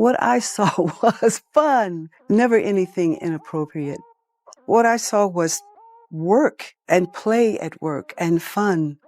What I saw was fun, never anything inappropriate. What I saw was work and play at work and fun.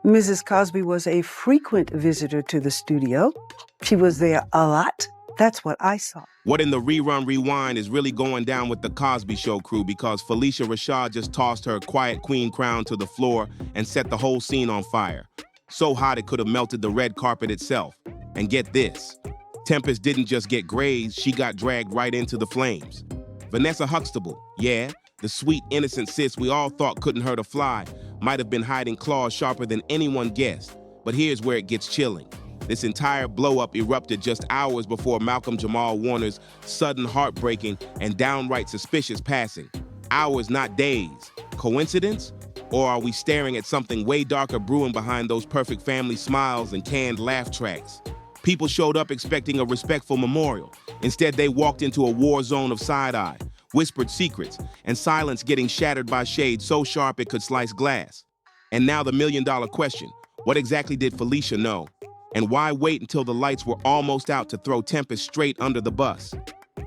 Mrs. Cosby was a frequent visitor to the studio. She was there a lot. That's what I saw. What in the rerun rewind is really going down with the Cosby Show crew, because Phylicia Rashad just tossed her quiet queen crown to the floor and set the whole scene on fire. So hot it could have melted the red carpet itself. And get this, Tempest didn't just get grazed, she got dragged right into the flames. Vanessa Huxtable, yeah, the sweet, innocent sis we all thought couldn't hurt a fly, might have been hiding claws sharper than anyone guessed. But here's where it gets chilling. This entire blow-up erupted just hours before Malcolm-Jamal Warner's sudden, heartbreaking, and downright suspicious passing. Hours, not days. Coincidence? Or are we staring at something way darker brewing behind those perfect family smiles and canned laugh tracks? People showed up expecting a respectful memorial. Instead, they walked into a war zone of side-eye, whispered secrets, and silence getting shattered by shade so sharp it could slice glass. And now the million-dollar question, what exactly did Phylicia know? And why wait until the lights were almost out to throw Tempest straight under the bus?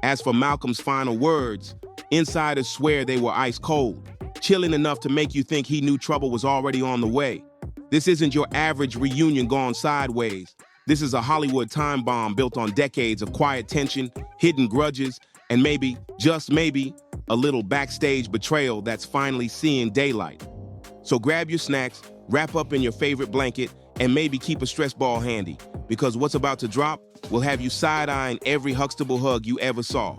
As for Malcolm's final words, insiders swear they were ice cold, chilling enough to make you think he knew trouble was already on the way. This isn't your average reunion gone sideways. This is a Hollywood time bomb built on decades of quiet tension, hidden grudges, and maybe, just maybe, a little backstage betrayal that's finally seeing daylight. So grab your snacks, wrap up in your favorite blanket, and maybe keep a stress ball handy, because what's about to drop will have you side-eyeing every Huxtable hug you ever saw.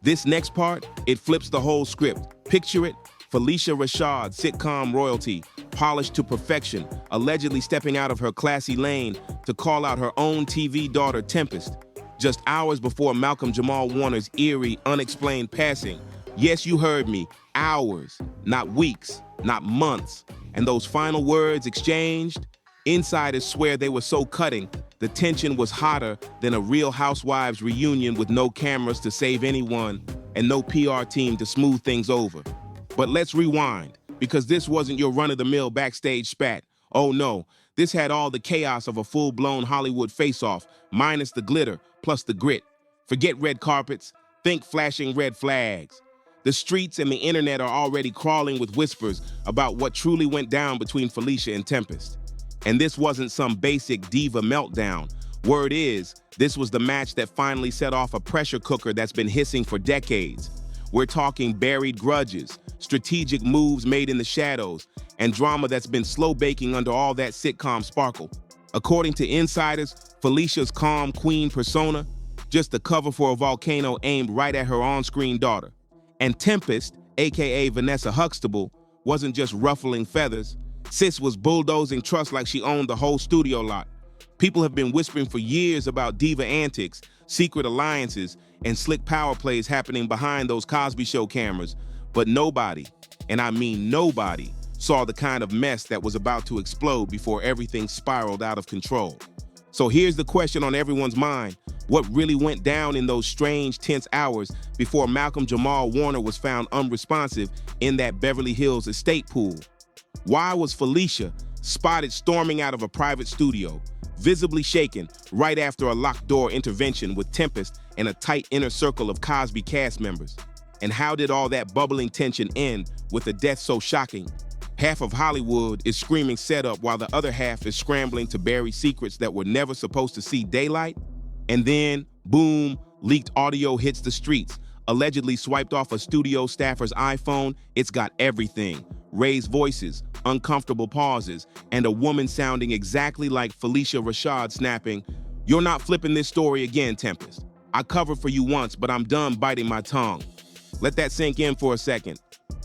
This next part, it flips the whole script. Picture it, Phylicia Rashad, sitcom royalty, polished to perfection, allegedly stepping out of her classy lane to call out her own TV daughter Tempest, just hours before Malcolm-Jamal Warner's eerie, unexplained passing. Yes, you heard me, hours, not weeks, not months. And those final words exchanged, insiders swear they were so cutting, the tension was hotter than a Real Housewives reunion with no cameras to save anyone and no PR team to smooth things over. But let's rewind, because this wasn't your run-of-the-mill backstage spat. Oh no, this had all the chaos of a full-blown Hollywood face-off, minus the glitter, plus the grit. Forget red carpets, think flashing red flags. The streets and the internet are already crawling with whispers about what truly went down between Phylicia and Tempest. And this wasn't some basic diva meltdown. Word is, this was the match that finally set off a pressure cooker that's been hissing for decades. We're talking buried grudges, strategic moves made in the shadows, and drama that's been slow baking under all that sitcom sparkle. According to insiders, Phylicia's calm queen persona, just the cover for a volcano aimed right at her on-screen daughter. And Tempest, aka Vanessa Huxtable, wasn't just ruffling feathers. Sis was bulldozing trust like she owned the whole studio lot. People have been whispering for years about diva antics, secret alliances, and slick power plays happening behind those Cosby Show cameras. But nobody, and I mean nobody, saw the kind of mess that was about to explode before everything spiraled out of control. So here's the question on everyone's mind. What really went down in those strange, tense hours before Malcolm-Jamal Warner was found unresponsive in that Beverly Hills estate pool? Why was Phylicia spotted storming out of a private studio, visibly shaken right after a locked door intervention with Tempest and a tight inner circle of Cosby cast members? And how did all that bubbling tension end with a death so shocking? Half of Hollywood is screaming setup while the other half is scrambling to bury secrets that were never supposed to see daylight. And then, boom, leaked audio hits the streets, allegedly swiped off a studio staffer's iPhone. It's got everything. Raised voices, uncomfortable pauses, and a woman sounding exactly like Phylicia Rashad snapping, "You're not flipping this story again, Tempest. I covered for you once, but I'm done biting my tongue." Let that sink in for a second.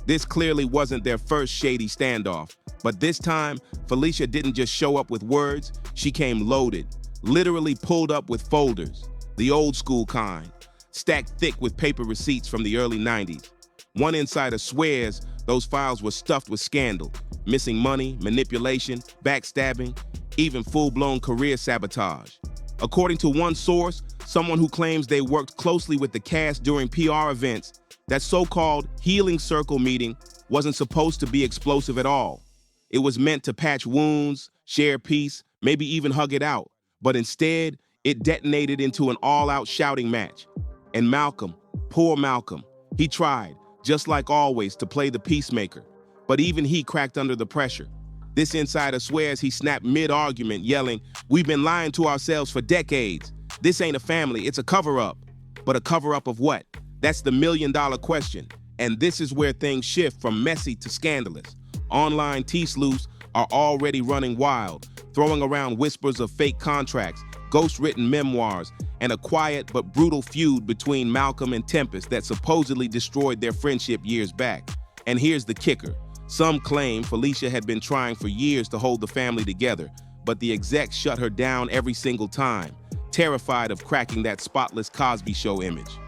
This clearly wasn't their first shady standoff, but this time, Phylicia didn't just show up with words, she came loaded, literally pulled up with folders, the old school kind, stacked thick with paper receipts from the early 90s. One insider swears those files were stuffed with scandal, missing money, manipulation, backstabbing, even full-blown career sabotage. According to one source, someone who claims they worked closely with the cast during PR events, that so-called healing circle meeting wasn't supposed to be explosive at all. It was meant to patch wounds, share peace, maybe even hug it out. But instead, It detonated into an all-out shouting match. And Malcolm, poor Malcolm, he tried, just like always, to play the peacemaker. But even he cracked under the pressure. This insider swears he snapped mid-argument, yelling, "We've been lying to ourselves for decades. This ain't a family, it's a cover-up." But a cover-up of what? That's the million-dollar question. And this is where things shift from messy to scandalous. Online tea-sleuths are already running wild, throwing around whispers of fake contracts, ghost-written memoirs, and a quiet but brutal feud between Malcolm and Tempest that supposedly destroyed their friendship years back. And here's the kicker. Some claim Phylicia had been trying for years to hold the family together, but the execs shut her down every single time, terrified of cracking that spotless Cosby Show image.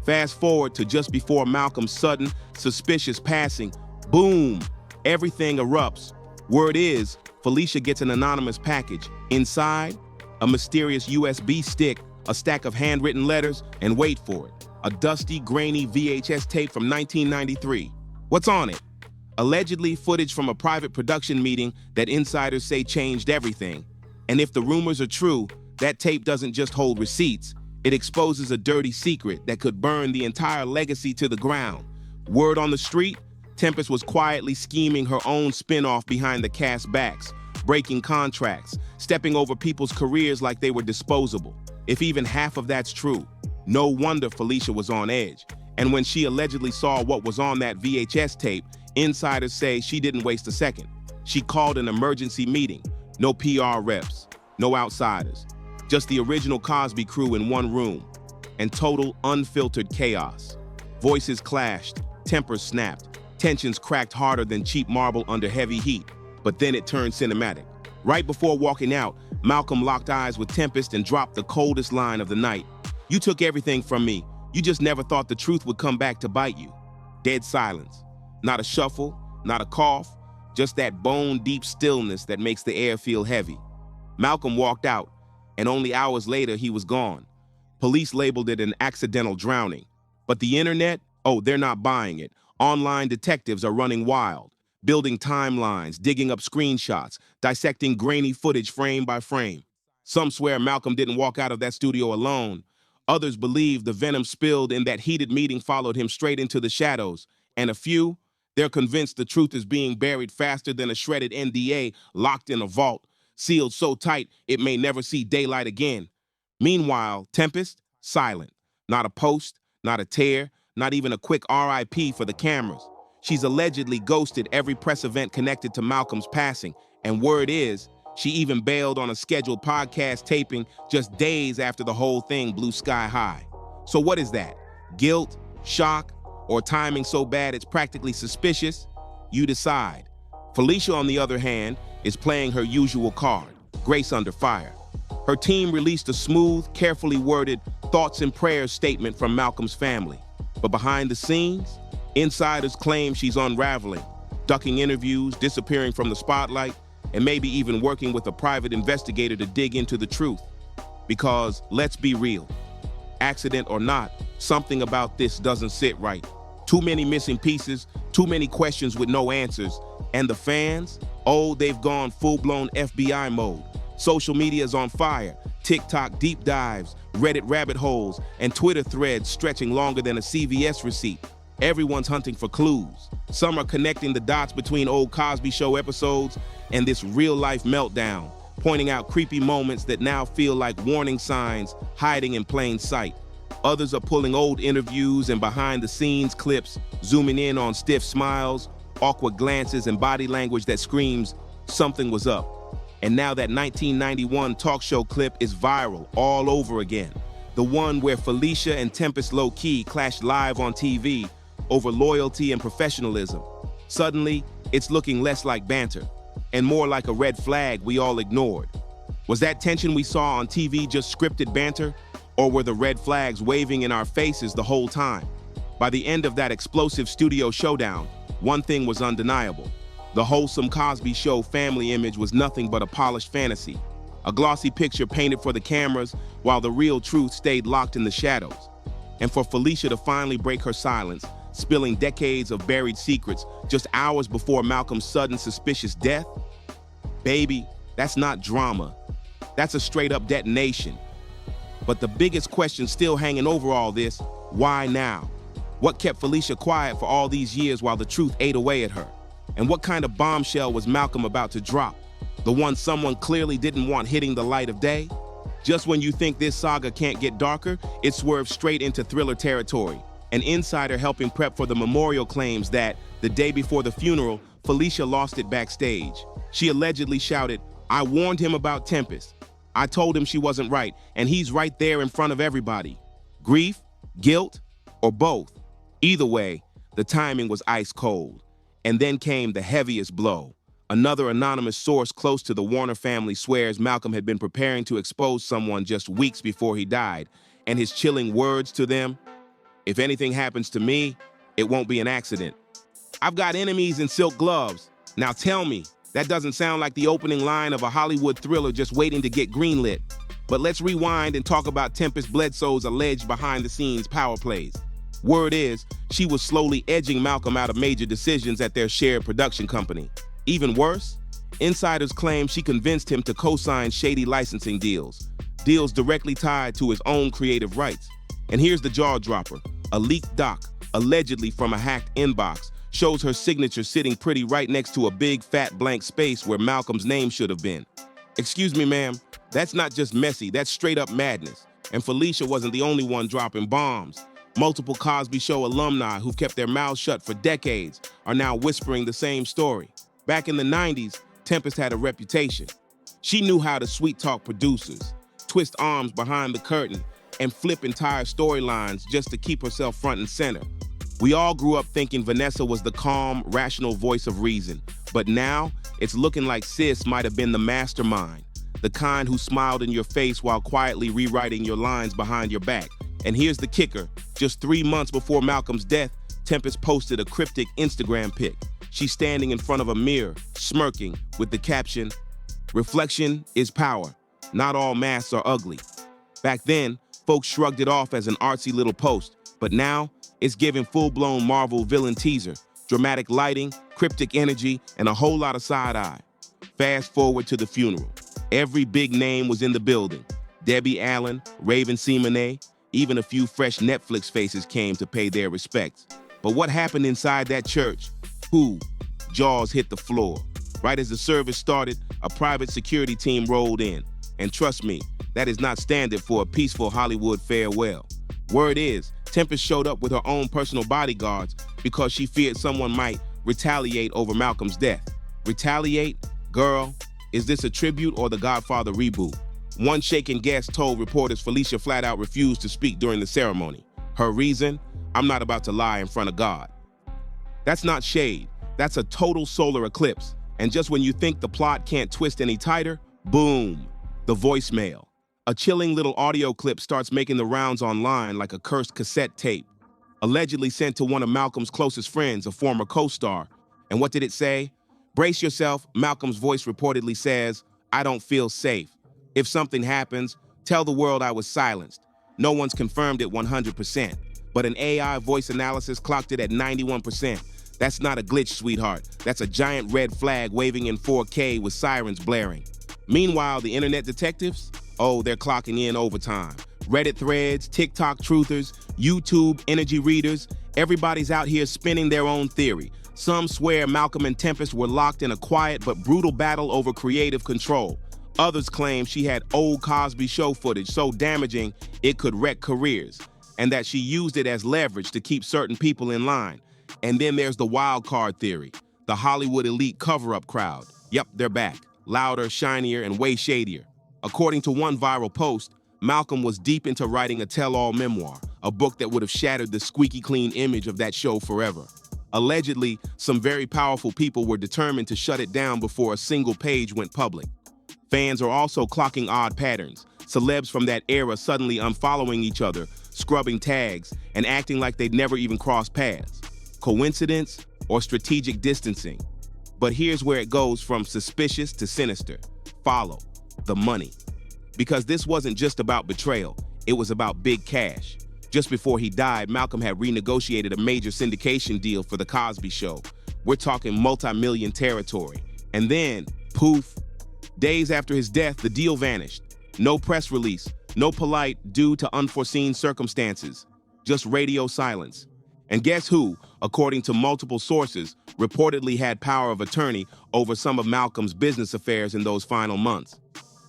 Fast forward to just before Malcolm's sudden, suspicious passing. Boom! Everything erupts. Word is, Phylicia gets an anonymous package. Inside, a mysterious USB stick, a stack of handwritten letters, and wait for it, a dusty, grainy VHS tape from 1993. What's on it? Allegedly footage from a private production meeting that insiders say changed everything. And if the rumors are true, that tape doesn't just hold receipts, it exposes a dirty secret that could burn the entire legacy to the ground. Word on the street, Tempest was quietly scheming her own spin-off behind the cast's backs, breaking contracts, stepping over people's careers like they were disposable. If even half of that's true, no wonder Phylicia was on edge. And when she allegedly saw what was on that VHS tape, insiders say she didn't waste a second. She called an emergency meeting. No PR reps, no outsiders, just the original Cosby crew in one room, and total unfiltered chaos. Voices clashed, tempers snapped, tensions cracked harder than cheap marble under heavy heat. But then it turned cinematic. Right before walking out, Malcolm locked eyes with Tempest and dropped the coldest line of the night. "You took everything from me. You just never thought the truth would come back to bite you." Dead silence. Not a shuffle, not a cough, just that bone-deep stillness that makes the air feel heavy. Malcolm walked out, and only hours later he was gone. Police labeled it an accidental drowning. But the internet? Oh, they're not buying it. Online detectives are running wild, building timelines, digging up screenshots, dissecting grainy footage frame by frame. Some swear Malcolm didn't walk out of that studio alone. Others believe the venom spilled in that heated meeting followed him straight into the shadows. And a few, they're convinced the truth is being buried faster than a shredded NDA locked in a vault, sealed so tight it may never see daylight again. Meanwhile, Tempest, silent. Not a post, not a tear, not even a quick RIP for the cameras. She's allegedly ghosted every press event connected to Malcolm's passing, and word is, she even bailed on a scheduled podcast taping just days after the whole thing blew sky high. So what is that? Guilt, shock, or timing so bad it's practically suspicious? You decide. Phylicia, on the other hand, is playing her usual card, grace under fire. Her team released a smooth, carefully worded thoughts and prayers statement from Malcolm's family. But behind the scenes, insiders claim she's unraveling, ducking interviews, disappearing from the spotlight, and maybe even working with a private investigator to dig into the truth. Because, let's be real, accident or not, something about this doesn't sit right. Too many missing pieces, too many questions with no answers. And the fans? Oh, they've gone full-blown FBI mode. Social media's on fire. TikTok deep dives, Reddit rabbit holes, and Twitter threads stretching longer than a CVS receipt. Everyone's hunting for clues. Some are connecting the dots between old Cosby Show episodes and this real-life meltdown, pointing out creepy moments that now feel like warning signs hiding in plain sight. Others are pulling old interviews and behind-the-scenes clips, zooming in on stiff smiles, awkward glances, and body language that screams, something was up. And now that 1991 talk show clip is viral all over again. The one where Phylicia and Tempest low-key clashed live on TV over loyalty and professionalism. Suddenly, it's looking less like banter and more like a red flag we all ignored. Was that tension we saw on TV just scripted banter, or were the red flags waving in our faces the whole time? By the end of that explosive studio showdown, one thing was undeniable. The wholesome Cosby Show family image was nothing but a polished fantasy, a glossy picture painted for the cameras while the real truth stayed locked in the shadows. And for Phylicia to finally break her silence, spilling decades of buried secrets just hours before Malcolm's sudden suspicious death? Baby, that's not drama. That's a straight-up detonation. But the biggest question still hanging over all this, why now? What kept Phylicia quiet for all these years while the truth ate away at her? And what kind of bombshell was Malcolm about to drop? The one someone clearly didn't want hitting the light of day? Just when you think this saga can't get darker, it swerves straight into thriller territory. An insider helping prep for the memorial claims that, the day before the funeral, Phylicia lost it backstage. She allegedly shouted, "I warned him about Tempest. I told him she wasn't right, and he's right there in front of everybody." Grief, guilt, or both? Either way, the timing was ice cold. And then came the heaviest blow. Another anonymous source close to the Warner family swears Malcolm had been preparing to expose someone just weeks before he died, and his chilling words to them, "If anything happens to me, it won't be an accident. I've got enemies in silk gloves. Now tell me, that doesn't sound like the opening line of a Hollywood thriller just waiting to get greenlit." But let's rewind and talk about Tempest Bledsoe's alleged behind-the-scenes power plays. Word is, she was slowly edging Malcolm out of major decisions at their shared production company. Even worse, insiders claim she convinced him to co-sign shady licensing deals directly tied to his own creative rights. And here's the jaw-dropper. A leaked doc, allegedly from a hacked inbox, shows her signature sitting pretty right next to a big fat blank space where Malcolm's name should have been. Excuse me, ma'am, that's not just messy, that's straight up madness. And Phylicia wasn't the only one dropping bombs. Multiple Cosby Show alumni who've kept their mouths shut for decades are now whispering the same story. Back in the 90s, Tempest had a reputation. She knew how to sweet-talk producers, twist arms behind the curtain, and flip entire storylines just to keep herself front and center. We all grew up thinking Vanessa was the calm, rational voice of reason. But now, it's looking like Sis might have been the mastermind, the kind who smiled in your face while quietly rewriting your lines behind your back. And here's the kicker. Just 3 months before Malcolm's death, Tempest posted a cryptic Instagram pic. She's standing in front of a mirror, smirking, with the caption, "Reflection is power. Not all masks are ugly." Back then, folks shrugged it off as an artsy little post, but now it's giving full-blown Marvel villain teaser, dramatic lighting, cryptic energy, and a whole lot of side-eye. Fast forward to the funeral. Every big name was in the building. Debbie Allen, Raven Simonet, even a few fresh Netflix faces came to pay their respects. But what happened inside that church? Jaws hit the floor. Right as the service started, a private security team rolled in. And trust me, that is not standard for a peaceful Hollywood farewell. Word is, Tempest showed up with her own personal bodyguards because she feared someone might retaliate over Malcolm's death. Retaliate? Girl, is this a tribute or the Godfather reboot? One shaken guest told reporters Phylicia flat out refused to speak during the ceremony. Her reason? "I'm not about to lie in front of God." That's not shade. That's a total solar eclipse. And just when you think the plot can't twist any tighter, boom, the voicemail. A chilling little audio clip starts making the rounds online like a cursed cassette tape, allegedly sent to one of Malcolm's closest friends, a former co-star. And what did it say? Brace yourself, Malcolm's voice reportedly says, "I don't feel safe. If something happens, tell the world I was silenced." No one's confirmed it 100%, but an AI voice analysis clocked it at 91%. That's not a glitch, sweetheart. That's a giant red flag waving in 4K with sirens blaring. Meanwhile, the internet detectives? Oh, they're clocking in overtime. Reddit threads, TikTok truthers, YouTube energy readers, everybody's out here spinning their own theory. Some swear Malcolm and Tempest were locked in a quiet but brutal battle over creative control. Others claim she had old Cosby Show footage so damaging it could wreck careers, and that she used it as leverage to keep certain people in line. And then there's the wild card theory, the Hollywood elite cover-up crowd. Yep, they're back, louder, shinier, and way shadier. According to one viral post, Malcolm was deep into writing a tell-all memoir, a book that would have shattered the squeaky clean image of that show forever. Allegedly, some very powerful people were determined to shut it down before a single page went public. Fans are also clocking odd patterns, celebs from that era suddenly unfollowing each other, scrubbing tags, and acting like they'd never even crossed paths. Coincidence or strategic distancing? But here's where it goes from suspicious to sinister. Follow the money. Because this wasn't just about betrayal, it was about big cash. Just before he died, Malcolm had renegotiated a major syndication deal for The Cosby Show. We're talking multi-million territory. And then, poof, days after his death, the deal vanished. No press release, No polite due to unforeseen circumstances, just radio silence. And guess who, according to multiple sources, reportedly had power of attorney over some of Malcolm's business affairs in those final months?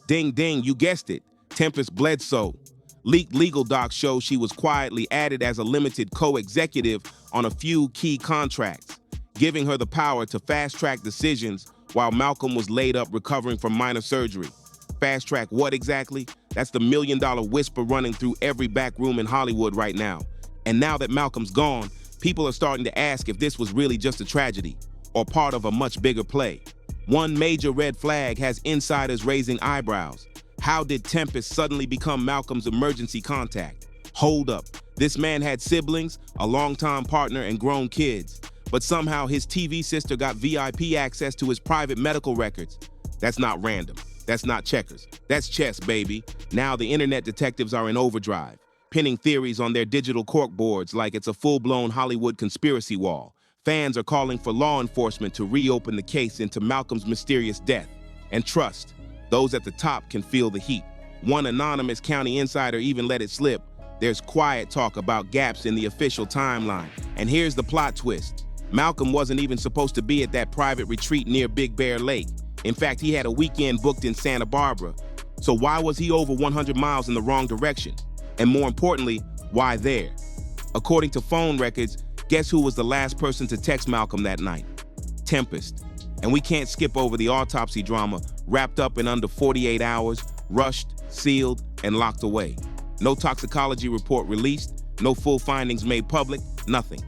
Ding ding, you guessed it, Tempest Bledsoe. Leaked legal docs show she was quietly added as a limited co-executive on a few key contracts, giving her the power to fast-track decisions while Malcolm was laid up recovering from minor surgery. Fast-track what exactly? That's the million-dollar whisper running through every back room in Hollywood right now. And now that Malcolm's gone, people are starting to ask if this was really just a tragedy or part of a much bigger play. One major red flag has insiders raising eyebrows. How did Tempest suddenly become Malcolm's emergency contact? Hold up, this man had siblings, a longtime partner, and grown kids, but somehow his TV sister got VIP access to his private medical records. That's not random. That's not checkers. That's chess, baby. Now the internet detectives are in overdrive, pinning theories on their digital corkboards like it's a full-blown Hollywood conspiracy wall. Fans are calling for law enforcement to reopen the case into Malcolm's mysterious death. And trust, those at the top can feel the heat. One anonymous county insider even let it slip. There's quiet talk about gaps in the official timeline. And here's the plot twist. Malcolm wasn't even supposed to be at that private retreat near Big Bear Lake. In fact, he had a weekend booked in Santa Barbara. So why was he over 100 miles in the wrong direction? And more importantly, why there? According to phone records, guess who was the last person to text Malcolm that night? Tempest. And we can't skip over the autopsy drama, wrapped up in under 48 hours, rushed, sealed, and locked away. No toxicology report released, no full findings made public, nothing.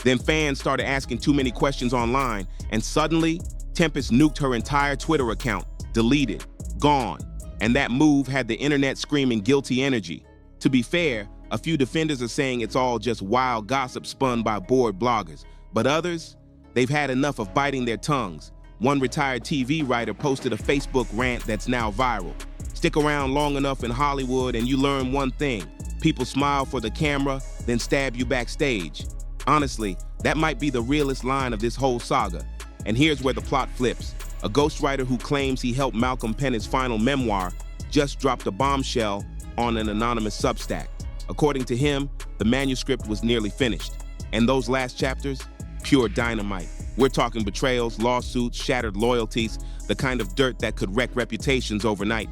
Then fans started asking too many questions online, and suddenly, Tempest nuked her entire Twitter account, deleted, gone. And that move had the internet screaming guilty energy. To be fair, a few defenders are saying it's all just wild gossip spun by bored bloggers. But others, they've had enough of biting their tongues. One retired TV writer posted a Facebook rant that's now viral. Stick around long enough in Hollywood and you learn one thing. People smile for the camera, then stab you backstage. Honestly, that might be the realest line of this whole saga. And here's where the plot flips. A ghostwriter who claims he helped Malcolm pen his final memoir just dropped a bombshell on an anonymous Substack. According to him, the manuscript was nearly finished. And those last chapters, pure dynamite. We're talking betrayals, lawsuits, shattered loyalties, the kind of dirt that could wreck reputations overnight.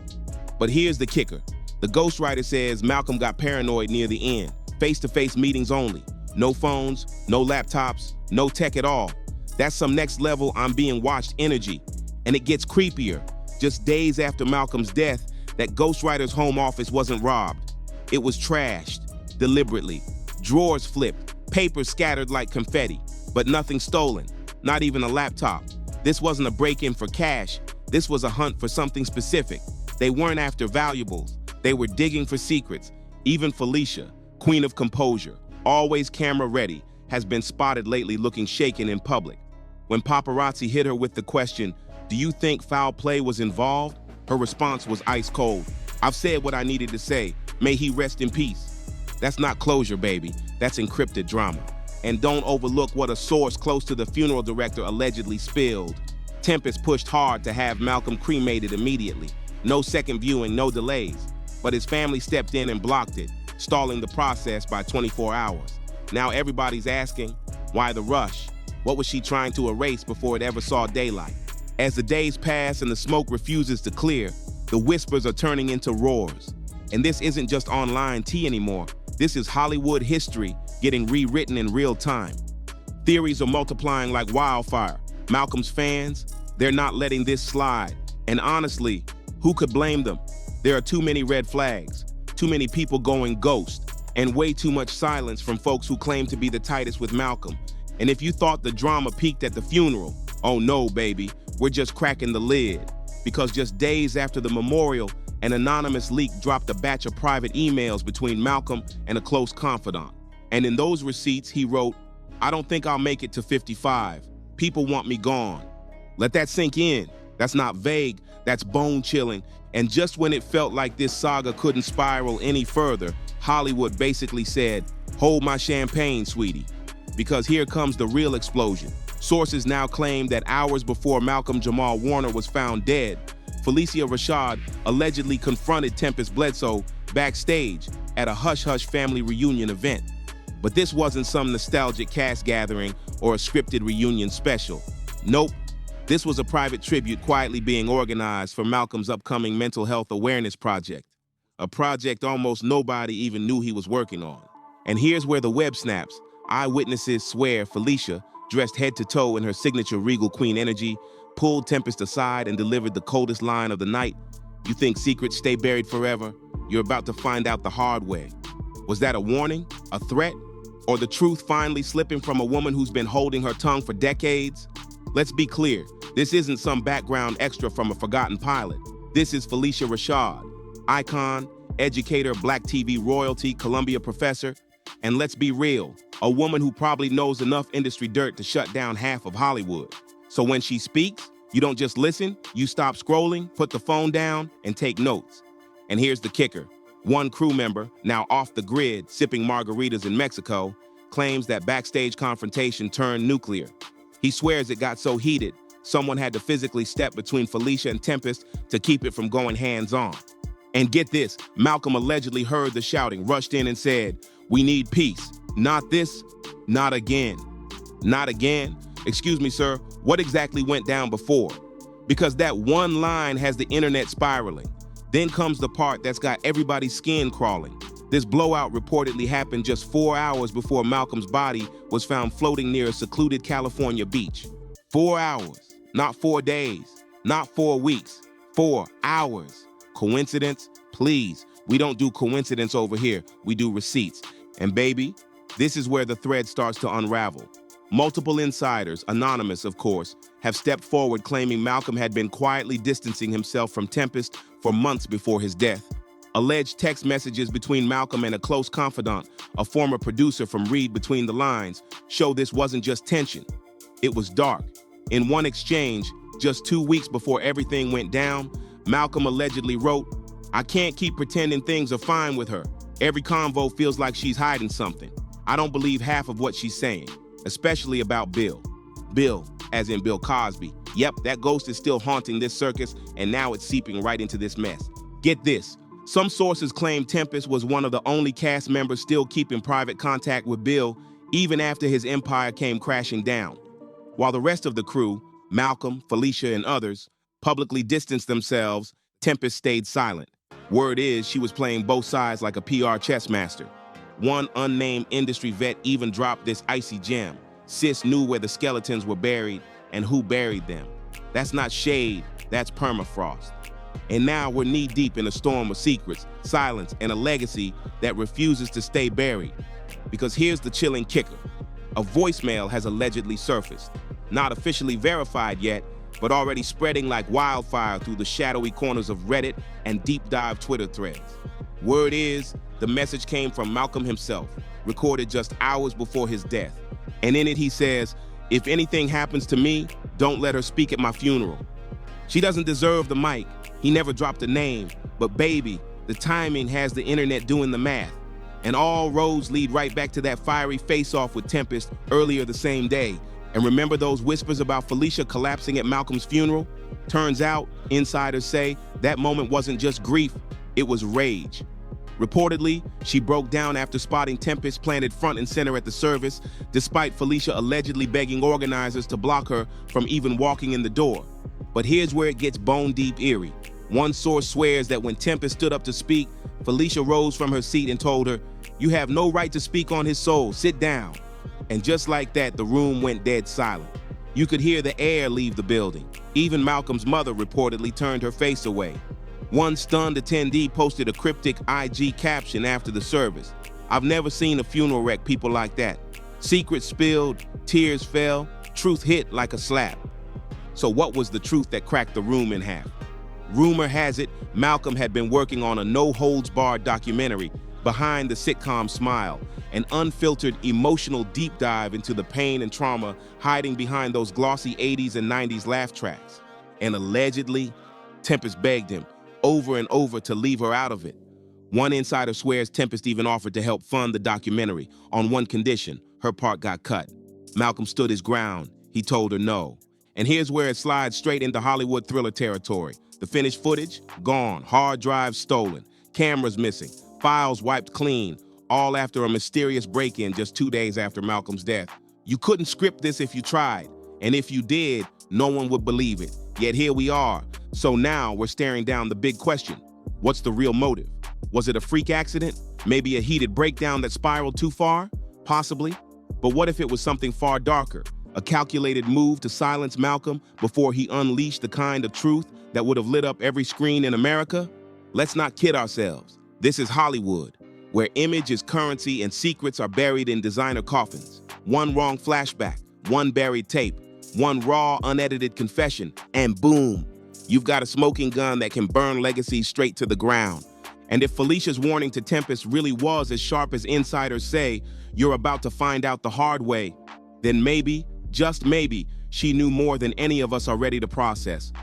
But here's the kicker. The ghostwriter says Malcolm got paranoid near the end. Face-to-face meetings only. No phones, no laptops, no tech at all. That's some next level I'm being watched energy. And it gets creepier. Just days after Malcolm's death, that ghostwriter's home office wasn't robbed. It was trashed, deliberately. Drawers flipped, papers scattered like confetti, but nothing stolen, not even a laptop. This wasn't a break-in for cash. This was a hunt for something specific. They weren't after valuables. They were digging for secrets. Even Phylicia, queen of composure, always camera ready, has been spotted lately looking shaken in public. When paparazzi hit her with the question, "Do you think foul play was involved?" her response was ice cold. "I've said what I needed to say. May he rest in peace." That's not closure, baby. That's encrypted drama. And don't overlook what a source close to the funeral director allegedly spilled. Tempest pushed hard to have Malcolm cremated immediately. No second viewing, no delays. But his family stepped in and blocked it, stalling the process by 24 hours. Now everybody's asking, why the rush? What was she trying to erase before it ever saw daylight? As the days pass and the smoke refuses to clear, the whispers are turning into roars. And this isn't just online tea anymore. This is Hollywood history getting rewritten in real time. Theories are multiplying like wildfire. Malcolm's fans, they're not letting this slide. And honestly, who could blame them? There are too many red flags, too many people going ghost, and way too much silence from folks who claim to be the tightest with Malcolm. And if you thought the drama peaked at the funeral, oh no, baby, we're just cracking the lid. Because just days after the memorial, an anonymous leak dropped a batch of private emails between Malcolm and a close confidant. And in those receipts, he wrote, "I don't think I'll make it to 55. People want me gone." Let that sink in. That's not vague, that's bone-chilling. And just when it felt like this saga couldn't spiral any further, Hollywood basically said, "Hold my champagne, sweetie." Because here comes the real explosion. Sources now claim that hours before Malcolm-Jamal Warner was found dead, Phylicia Rashad allegedly confronted Tempest Bledsoe backstage at a hush-hush family reunion event. But this wasn't some nostalgic cast gathering or a scripted reunion special. Nope, this was a private tribute quietly being organized for Malcolm's upcoming mental health awareness project. A project almost nobody even knew he was working on. And here's where the web snaps. Eyewitnesses swear Phylicia, dressed head to toe in her signature regal queen energy, pulled Tempest aside and delivered the coldest line of the night. You think secrets stay buried forever? You're about to find out the hard way. Was that a warning, a threat, or the truth finally slipping from a woman who's been holding her tongue for decades? Let's be clear, this isn't some background extra from a forgotten pilot. This is Phylicia Rashad, icon, educator, Black TV royalty, Columbia professor, and let's be real, a woman who probably knows enough industry dirt to shut down half of Hollywood. So when she speaks, you don't just listen, you stop scrolling, put the phone down, and take notes. And here's the kicker. One crew member, now off the grid, sipping margaritas in Mexico, claims that Backstage confrontation turned nuclear. He swears it got so heated, someone had to physically step between Phylicia and Tempest to keep it from going hands-on. And get this, Malcolm allegedly heard the shouting, rushed in and said, "We need peace. Not this, not again." Not again? Excuse me, sir, what exactly went down before? Because that one line has the internet spiraling. Then comes the part that's got everybody's skin crawling. This blowout reportedly happened just 4 hours before Malcolm's body was found floating near a secluded California beach. 4 hours, not 4 days, not 4 weeks, 4 hours. Coincidence? Please, we don't do coincidence over here, we do receipts. And baby, this is where the thread starts to unravel. Multiple insiders, anonymous of course, have stepped forward claiming Malcolm had been quietly distancing himself from Tempest for months before his death. Alleged text messages between Malcolm and a close confidant, a former producer from Read Between the Lines, show this wasn't just tension. It was dark. In one exchange, just 2 weeks before everything went down, Malcolm allegedly wrote, "I can't keep pretending things are fine with her. Every convo feels like she's hiding something. I don't believe half of what she's saying, especially about Bill." Bill, as in Bill Cosby. Yep, that ghost is still haunting this circus, and now it's seeping right into this mess. Get this. Some sources claim Tempest was one of the only cast members still keeping private contact with Bill, even after his empire came crashing down. While the rest of the crew, Malcolm, Phylicia, and others, publicly distanced themselves, Tempest stayed silent. Word is she was playing both sides like a PR chess master. One unnamed industry vet even dropped this icy gem. Sis knew where the skeletons were buried and who buried them. That's not shade, that's permafrost. And now we're knee-deep in a storm of secrets, silence, and a legacy that refuses to stay buried. Because here's the chilling kicker. A voicemail has allegedly surfaced. Not officially verified yet, but already spreading like wildfire through the shadowy corners of Reddit and deep-dive Twitter threads. Word is, the message came from Malcolm himself, recorded just hours before his death. And in it he says, "If anything happens to me, don't let her speak at my funeral. She doesn't deserve the mic." He never dropped a name, but baby, the timing has the internet doing the math. And all roads lead right back to that fiery face-off with Tempest earlier the same day. And remember those whispers about Phylicia collapsing at Malcolm's funeral? Turns out, insiders say, that moment wasn't just grief, it was rage. Reportedly, she broke down after spotting Tempest planted front and center at the service, despite Phylicia allegedly begging organizers to block her from even walking in the door. But here's where it gets bone-deep eerie. One source swears that when Tempest stood up to speak, Phylicia rose from her seat and told her, "You have no right to speak on his soul, sit down." And just like that, the room went dead silent. You could hear the air leave the building. Even Malcolm's mother reportedly turned her face away. One stunned attendee posted a cryptic IG caption after the service. "I've never seen a funeral wreck people like that. Secrets spilled, tears fell, truth hit like a slap." So what was the truth that cracked the room in half? Rumor has it, Malcolm had been working on a no-holds-barred documentary, Behind the Sitcom Smile, an unfiltered emotional deep dive into the pain and trauma hiding behind those glossy 80s and 90s laugh tracks. And allegedly, Tempest begged him over and over to leave her out of it. One insider swears Tempest even offered to help fund the documentary on one condition: her part got cut. Malcolm stood his ground. He told her no. And here's where it slides straight into Hollywood thriller territory. The finished footage? Gone. Hard drives stolen. cameras missing, files wiped clean, all after a mysterious break-in just 2 days after Malcolm's death. You couldn't script this if you tried, and if you did, no one would believe it. Yet here we are. So now we're staring down the big question. What's the real motive? Was it a freak accident? Maybe a heated breakdown that spiraled too far? Possibly. But what if it was something far darker? A calculated move to silence Malcolm before he unleashed the kind of truth that would have lit up every screen in America? Let's not kid ourselves. This is Hollywood, where image is currency and secrets are buried in designer coffins. One wrong flashback, one buried tape, one raw, unedited confession, and boom, you've got a smoking gun that can burn legacies straight to the ground. And if Phylicia's warning to Tempest really was as sharp as insiders say, you're about to find out the hard way, then maybe, just maybe, she knew more than any of us are ready to process.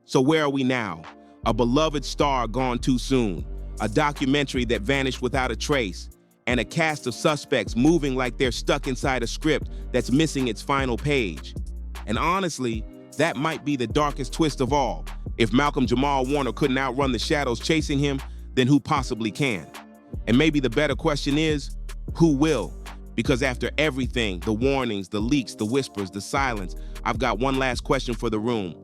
So where are we now? A beloved star gone too soon, a documentary that vanished without a trace, and a cast of suspects moving like they're stuck inside a script that's missing its final page. And honestly, that might be the darkest twist of all. If Malcolm-Jamal Warner couldn't outrun the shadows chasing him, then who possibly can? And maybe the better question is, who will? Because after everything, the warnings, the leaks, the whispers, the silence, I've got one last question for the room.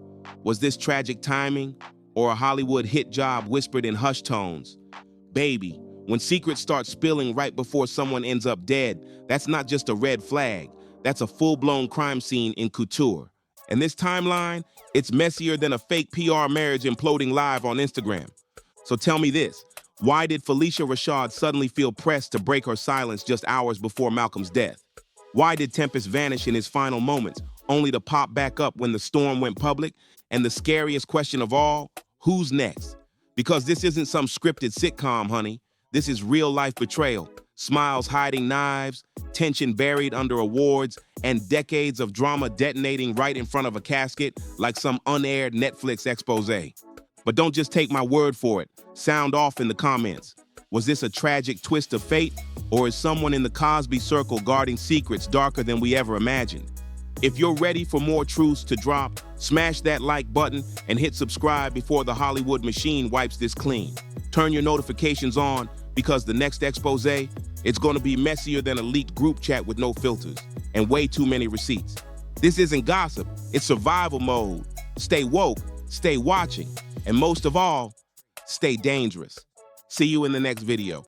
Was this tragic timing or a Hollywood hit job whispered in hushed tones? Baby, when secrets start spilling right before someone ends up dead, that's not just a red flag. That's a full-blown crime scene in couture. And this timeline, it's messier than a fake PR marriage imploding live on Instagram. So tell me this, why did Phylicia Rashad suddenly feel pressed to break her silence just hours before Malcolm's death? Why did Tempest vanish in his final moments, only to pop back up when the storm went public? And the scariest question of all, who's next? Because this isn't some scripted sitcom, honey. This is real-life betrayal. Smiles hiding knives, tension buried under awards, and decades of drama detonating right in front of a casket like some unaired Netflix expose. But don't just take my word for it. Sound off in the comments. Was this a tragic twist of fate, or is someone in the Cosby circle guarding secrets darker than we ever imagined? If you're ready for more truths to drop, smash that like button and hit subscribe before the Hollywood machine wipes this clean. Turn your notifications on, because the next expose, it's going to be messier than a leaked group chat with no filters and way too many receipts. This isn't gossip, it's survival mode. Stay woke, stay watching, and most of all, stay dangerous. See you in the next video.